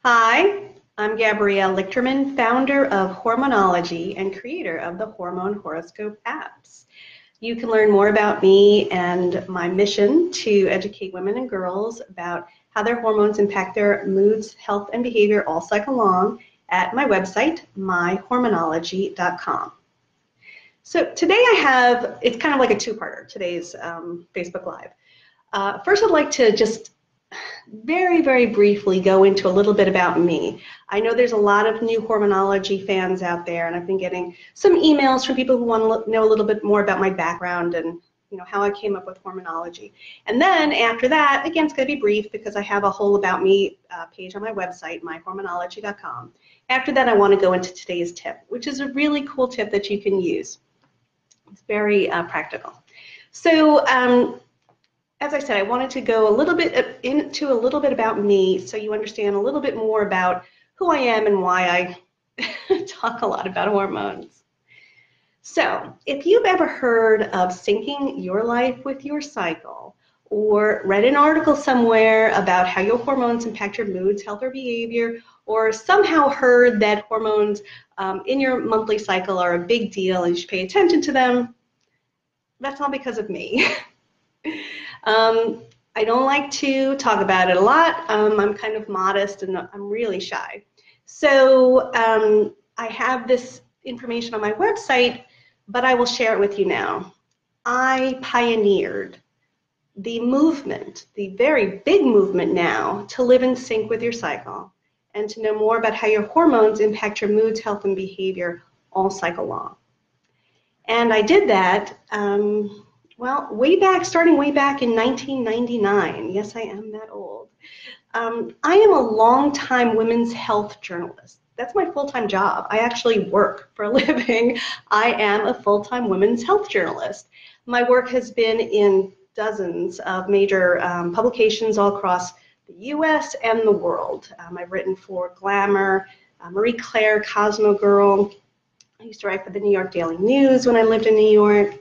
Hi, I'm Gabrielle Lichterman, founder of Hormonology and creator of the Hormone Horoscope apps. You can learn more about me and my mission to educate women and girls about how their hormones impact their moods, health, and behavior all cycle long at my website, myhormonology.com. So today it's kind of like a two-parter, today's Facebook Live. First, I'd like to just very, very briefly go into a little bit about me. I know there's a lot of new hormonology fans out there, and I've been getting some emails from people who want to know a little bit more about my background and how I came up with hormonology. And then after that, again, it's going to be brief because I have a whole about me page on my website, myhormonology.com. After that, I want to go into today's tip, which is a really cool tip that you can use. It's very practical. So as I said, I wanted to go into a little bit about me so you understand a little bit more about who I am and why I talk a lot about hormones. So if you've ever heard of syncing your life with your cycle or read an article somewhere about how your hormones impact your moods, health, or behavior, or somehow heard that hormones in your monthly cycle are a big deal and you should pay attention to them, that's all because of me. I don't like to talk about it a lot. I'm kind of modest and I'm really shy. So I have this information on my website, but I will share it with you now. I pioneered the movement, the very big movement now, to live in sync with your cycle and to know more about how your hormones impact your moods, health, and behavior all cycle long. And I did that starting way back in 1999. Yes, I am that old. I am a longtime women's health journalist. That's my full-time job. I actually work for a living. I am a full-time women's health journalist. My work has been in dozens of major publications all across the U.S. and the world. I've written for Glamour, Marie Claire, Cosmo Girl. I used to write for the New York Daily News when I lived in New York.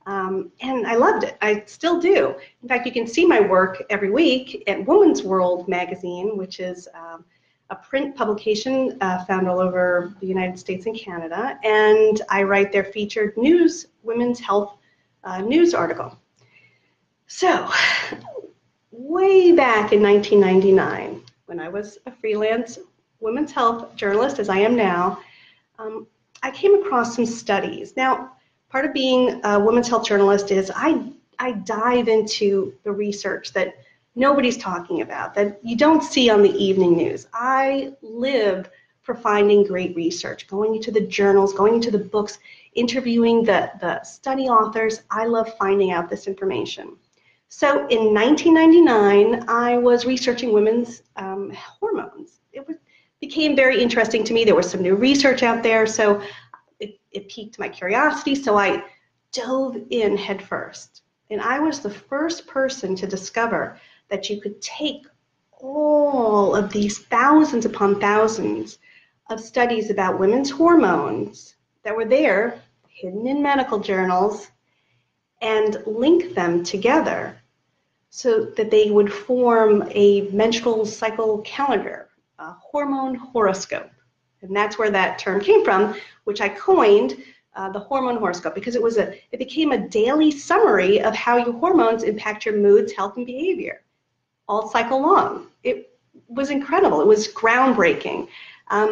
And I loved it. I still do. In fact, you can see my work every week at Woman's World magazine, which is a print publication found all over the United States and Canada. And I write their featured women's health news article. So, way back in 1999, when I was a freelance women's health journalist, as I am now, I came across some studies. Now, part of being a women's health journalist is I dive into the research that nobody's talking about, that you don't see on the evening news. I live for finding great research, going into the journals, going into the books, interviewing the study authors. I love finding out this information. So in 1999, I was researching women's hormones. It became very interesting to me. There was some new research out there, so it piqued my curiosity, so I dove in headfirst. And I was the first person to discover that you could take all of these thousands upon thousands of studies about women's hormones that were there, hidden in medical journals, and link them together so that they would form a menstrual cycle calendar, a hormone horoscope. And that's where that term came from, which I coined the hormone horoscope, because it became a daily summary of how your hormones impact your moods, health, and behavior all cycle long. It was incredible. It was groundbreaking.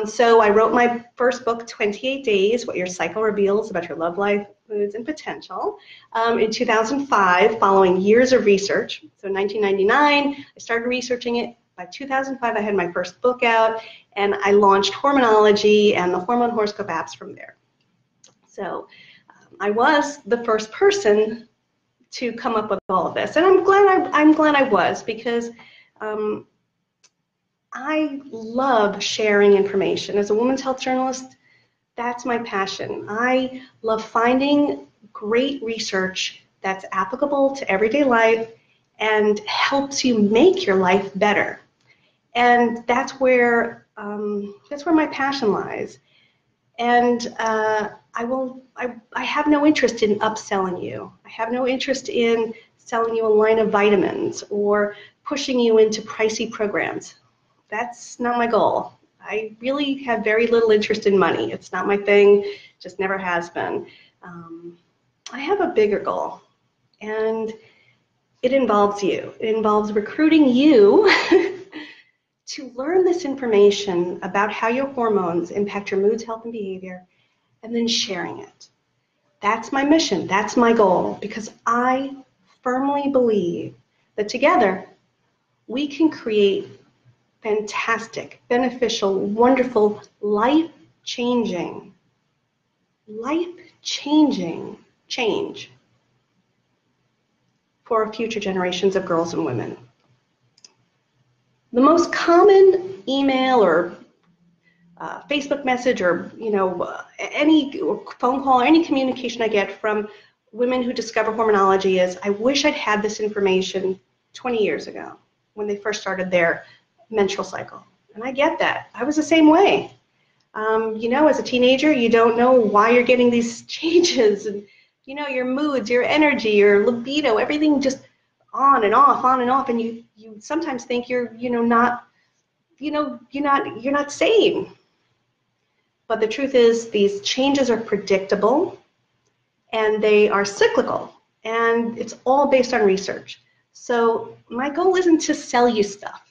So I wrote my first book, 28 Days, What Your Cycle Reveals About Your Love Life, Moods, and Potential, in 2005, following years of research. So in 1999, I started researching it. By 2005, I had my first book out, and I launched Hormonology and the Hormone Horoscope apps from there. So I was the first person to come up with all of this, and I'm glad I was, because I love sharing information. As a women's health journalist, that's my passion. I love finding great research that's applicable to everyday life and helps you make your life better. And that's where my passion lies. And I have no interest in upselling you. I have no interest in selling you a line of vitamins or pushing you into pricey programs. That's not my goal. I really have very little interest in money. It's not my thing, just never has been. I have a bigger goal, and it involves you. It involves recruiting you to learn this information about how your hormones impact your moods, health, and behavior, and then sharing it. That's my mission. That's my goal, because I firmly believe that together we can create fantastic, beneficial, wonderful, life-changing change for future generations of girls and women. The most common email or Facebook message or any phone call or any communication I get from women who discover hormonology is, I wish I'd had this information 20 years ago when they first started their menstrual cycle. And I get that. I was the same way. As a teenager, you don't know why you're getting these changes, and your moods, your energy, your libido, everything just on and off, and you sometimes think you're not sane. But the truth is, these changes are predictable and they are cyclical, and it's all based on research. So my goal isn't to sell you stuff.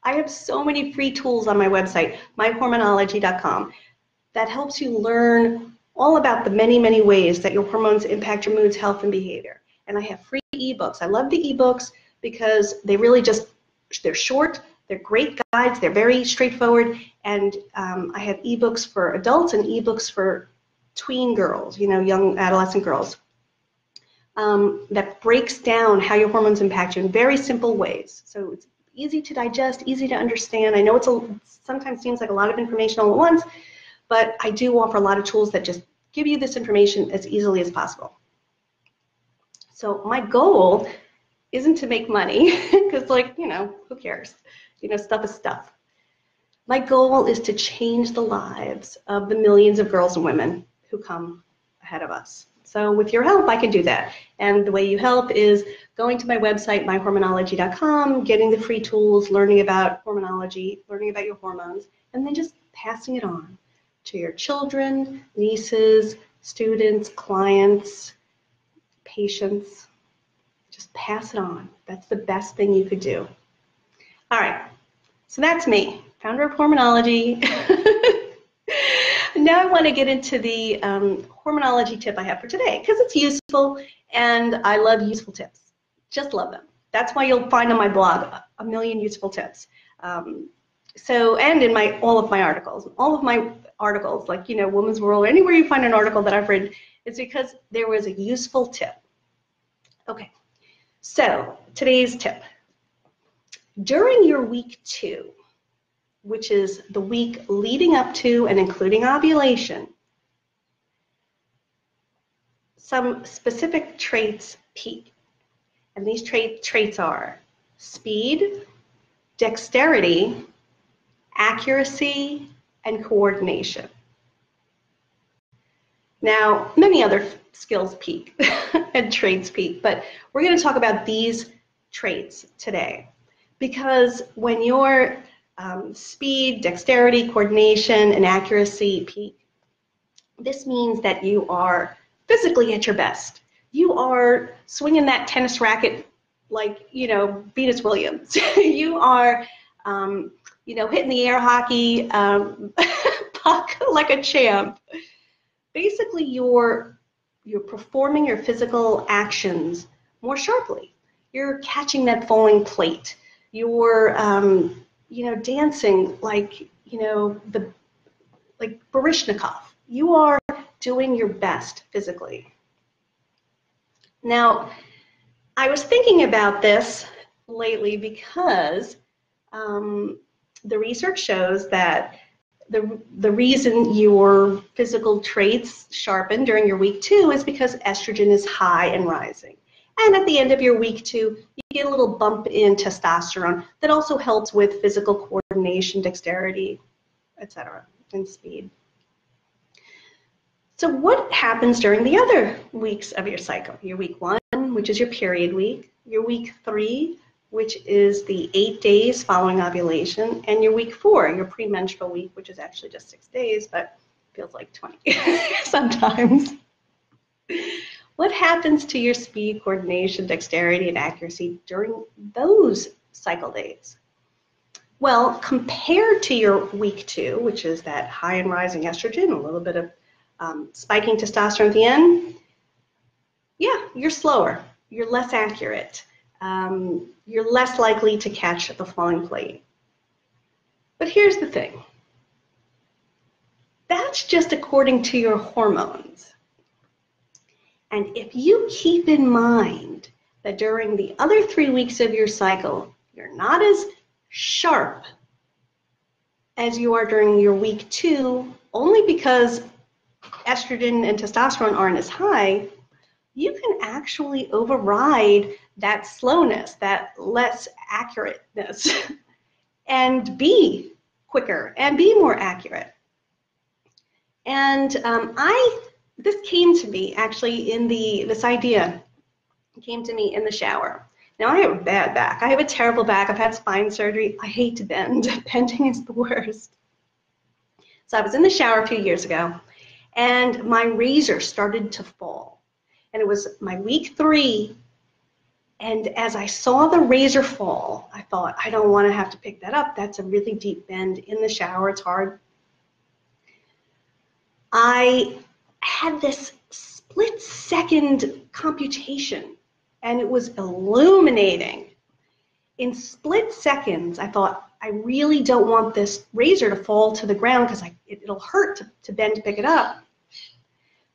I have so many free tools on my website, myhormonology.com, that helps you learn all about the many, many ways that your hormones impact your moods, health, and behavior. And I have free ebooks. I love the ebooks because they really they're short, they're great guides, they're very straightforward, and I have ebooks for adults and ebooks for tween girls, young adolescent girls, that breaks down how your hormones impact you in very simple ways. So it's easy to digest, easy to understand. I know it sometimes seems like a lot of information all at once, but I do offer a lot of tools that just give you this information as easily as possible. So my goal isn't to make money, because who cares? Stuff is stuff. My goal is to change the lives of the millions of girls and women who come ahead of us. So with your help, I can do that. And the way you help is going to my website, myhormonology.com, getting the free tools, learning about hormonology, learning about your hormones, and then just passing it on to your children, nieces, students, clients, patients. Just pass it on. That's the best thing you could do. All right, so that's me, founder of Hormonology. Now I want to get into the hormonology tip I have for today, because it's useful, and I love useful tips. Just love them. That's why you'll find on my blog a million useful tips. And in all of my articles, like Women's World, anywhere you find an article that I've written, it's because there was a useful tip. Okay, so today's tip. During your week 2, which is the week leading up to and including ovulation, some specific traits peak. And these traits are speed, dexterity, accuracy, and coordination. Now, many other skills peak and traits peak, but we're going to talk about these traits today, because when your speed, dexterity, coordination, and accuracy peak, this means that you are physically at your best. You are swinging that tennis racket like, Venus Williams. You are, hitting the air hockey puck like a champ. Basically, you're performing your physical actions more sharply. You're catching that falling plate. You're, dancing like, like Baryshnikov. You are doing your best physically. Now, I was thinking about this lately because the research shows that the reason your physical traits sharpen during your week 2 is because estrogen is high and rising. And at the end of your week 2, you get a little bump in testosterone that also helps with physical coordination, dexterity, etc., and speed. So what happens during the other weeks of your cycle? Your week 1, which is your period week, your week 3, which is the 8 days following ovulation, and your week 4, your premenstrual week, which is actually just 6 days, but feels like 20 sometimes. What happens to your speed, coordination, dexterity, and accuracy during those cycle days? Well, compared to your week 2, which is that high and rising estrogen, a little bit of spiking testosterone at the end, yeah, you're slower, you're less accurate, you're less likely to catch the falling plate. But here's the thing. That's just according to your hormones. And if you keep in mind that during the other 3 weeks of your cycle, you're not as sharp as you are during your week 2, only because estrogen and testosterone aren't as high, you can actually override that slowness, that less accurateness, and be quicker and be more accurate. And this came to me actually in this idea came to me in the shower. Now I have a bad back. I have a terrible back. I've had spine surgery. I hate to bend. Bending is the worst. So I was in the shower a few years ago, and my razor started to fall. And it was my week 3. And as I saw the razor fall, I thought, I don't want to have to pick that up. That's a really deep bend in the shower. It's hard. I had this split-second computation, and it was illuminating. In split seconds, I thought, I really don't want this razor to fall to the ground because it'll hurt to bend to pick it up.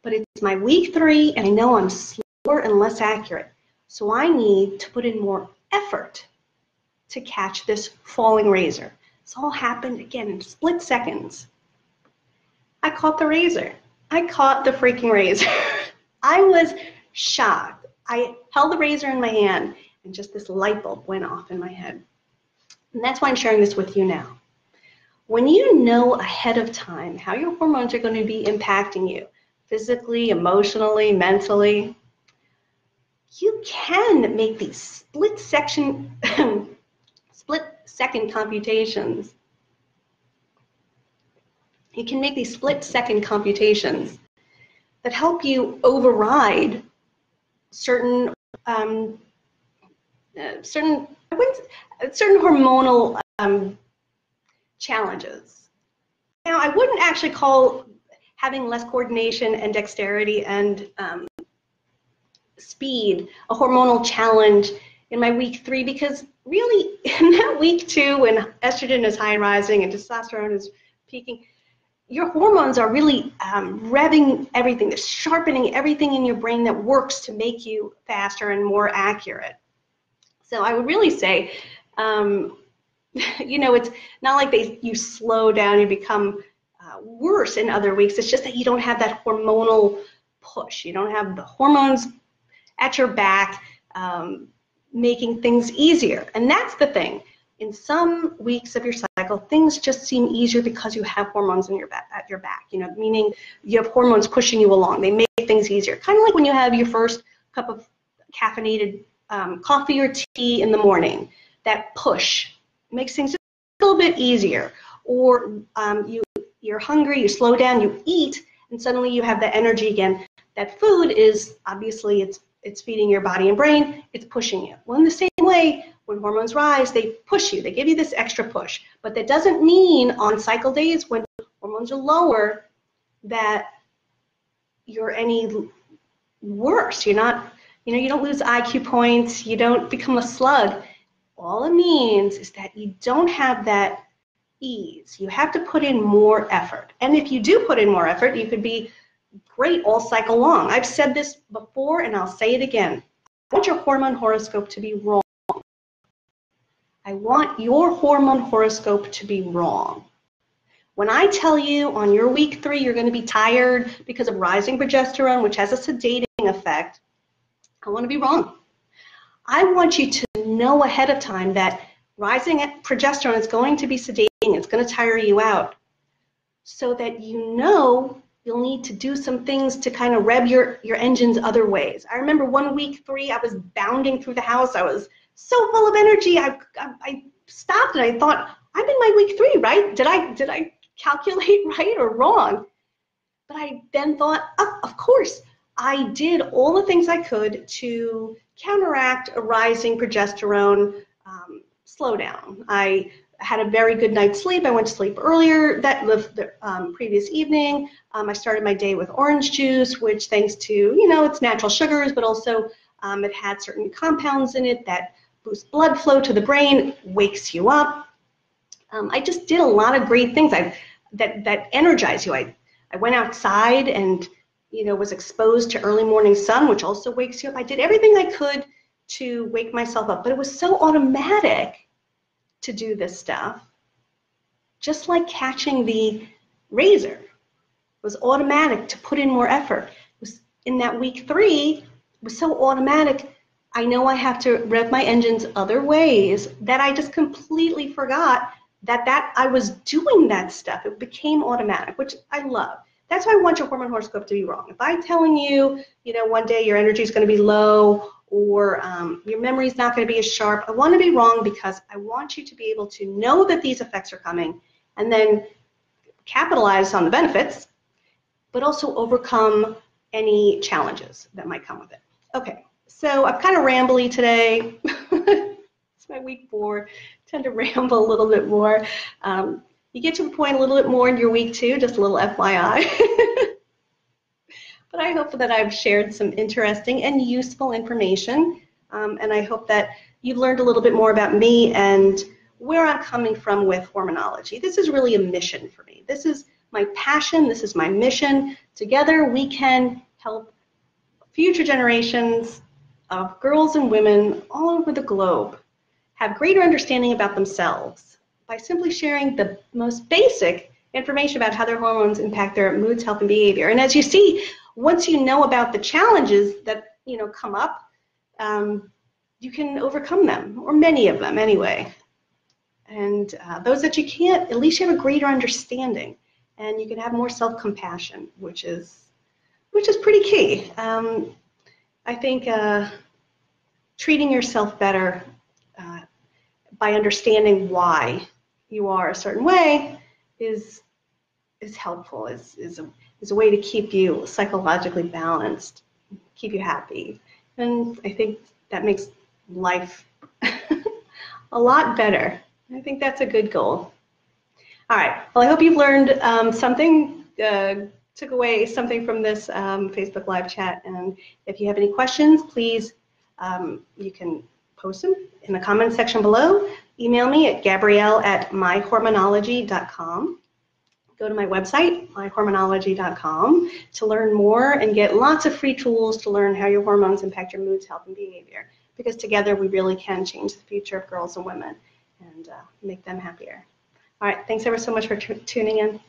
But it's my week 3, and I know I'm slower and less accurate. So I need to put in more effort to catch this falling razor. This all happened, again, in split seconds. I caught the razor. I caught the freaking razor. I was shocked. I held the razor in my hand, and just this light bulb went off in my head. And that's why I'm sharing this with you now. When you know ahead of time how your hormones are going to be impacting you, physically, emotionally, mentally, you can make these split-second computations. You can make these split-second computations that help you override certain hormonal challenges. Now, I wouldn't actually call having less coordination and dexterity and speed a hormonal challenge in my week 3, because really in that week 2, when estrogen is high and rising and testosterone is peaking, your hormones are really revving everything. They're sharpening everything in your brain that works to make you faster and more accurate. So I would really say, it's not like you slow down, you become worse in other weeks. It's just that you don't have that hormonal push. You don't have the hormones at your back making things easier. And that's the thing. In some weeks of your cycle, things just seem easier because you have hormones in at your back, meaning you have hormones pushing you along. They make things easier. Kind of like when you have your first cup of caffeinated coffee or tea in the morning. That push makes things just a little bit easier. Or you're hungry, you slow down, you eat, and suddenly you have the energy again. That food is, obviously, it's feeding your body and brain, it's pushing you. Well, in the same way, when hormones rise, they push you. They give you this extra push. But that doesn't mean on cycle days when hormones are lower that you're any worse. You're not, you don't lose IQ points. You don't become a slug. All it means is that you don't have that ease. You have to put in more effort. And if you do put in more effort, you could be great all cycle long. I've said this before, and I'll say it again. I want your hormone horoscope to be wrong. I want your hormone horoscope to be wrong. When I tell you on your week 3 you're going to be tired because of rising progesterone, which has a sedating effect, I want to be wrong. I want you to know ahead of time that rising progesterone is going to be sedating. It's going to tire you out, so that you'll need to do some things to kind of rev your engines other ways. I remember one week 3, I was bounding through the house. I was so full of energy. I stopped and I thought, I'm in my week 3, right? Did I calculate right or wrong? But I then thought, oh, of course, I did all the things I could to counteract a rising progesterone slowdown. I had a very good night's sleep. I went to sleep earlier the previous evening. I started my day with orange juice, which thanks to, it's natural sugars, but also it had certain compounds in it that boost blood flow to the brain, wakes you up. I just did a lot of great things that energize you. I went outside and, was exposed to early morning sun, which also wakes you up. I did everything I could to wake myself up, but it was so automatic to do this stuff, just like catching the razor. It was automatic to put in more effort. It was in that week 3, it was so automatic. I know I have to rev my engines other ways that I just completely forgot that I was doing that stuff. It became automatic, which I love. That's why I want your hormone horoscope to be wrong. If I'm telling you, one day your energy is going to be low or your memory is not going to be as sharp, I want to be wrong because I want you to be able to know that these effects are coming and then capitalize on the benefits, but also overcome any challenges that might come with it. Okay, so I'm kind of rambly today. It's my week 4. I tend to ramble a little bit more. You get to the point a little bit more in your week 2, just a little FYI. But I hope that I've shared some interesting and useful information, and I hope that you've learned a little bit more about me and where I'm coming from with hormonology. This is really a mission for me. This is my passion. This is my mission. Together we can help future generations of girls and women all over the globe have greater understanding about themselves by simply sharing the most basic information about how their hormones impact their moods, health, and behavior. And as you see, once you know about the challenges that come up, you can overcome them, or many of them anyway. And those that you can't, at least you have a greater understanding, and you can have more self-compassion, which is pretty key. I think treating yourself better by understanding why you are a certain way is helpful, is a way to keep you psychologically balanced, keep you happy. And I think that makes life a lot better. I think that's a good goal. All right, well, I hope you've learned something, took away something from this Facebook Live chat. And if you have any questions, please, you can post them in the comment section below. Email me at gabrielle@myhormonology.com. Go to my website, myhormonology.com, to learn more and get lots of free tools to learn how your hormones impact your moods, health, and behavior. Because together we really can change the future of girls and women and make them happier. All right, thanks ever so much for tuning in.